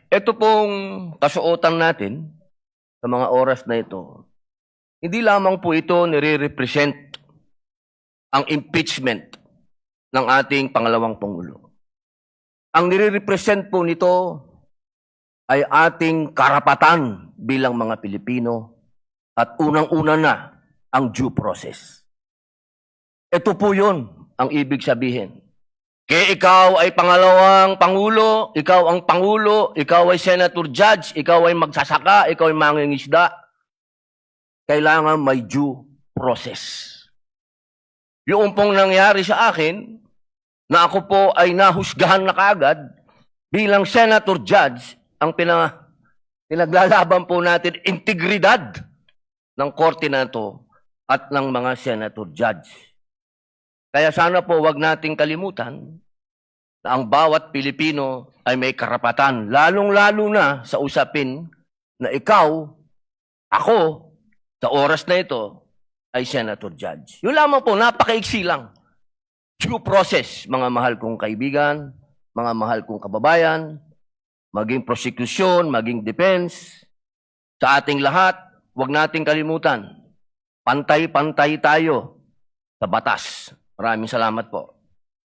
Ito pong kasuotan natin sa mga oras na ito, hindi lamang po ito nire-represent ang impeachment ng ating pangalawang Pangulo. Ang nire-represent po nito ay ating karapatan bilang mga Pilipino at unang-una na ang due process. Ito po yun ang ibig sabihin. Kaya ikaw ay pangalawang Pangulo, ikaw ang Pangulo, ikaw ay Senator Judge, ikaw ay magsasaka, ikaw ay mangingisda, kailangan may due process. Yung pong nangyari sa akin, na ako po ay nahusgahan na kaagad, bilang Senator Judge, ang pinaglalaban po natin, integridad ng korte na ito at ng mga Senator Judge. Kaya sana po wag nating kalimutan na ang bawat Pilipino ay may karapatan, lalong-lalo na sa usapin na ikaw, ako, sa oras na ito, ay Senator Judge. Yun lamang po, napakaiksi lang. Due process, mga mahal kong kaibigan, mga mahal kong kababayan, maging prosecution, maging defense, sa ating lahat, wag nating kalimutan, pantay-pantay tayo sa batas. Maraming salamat po.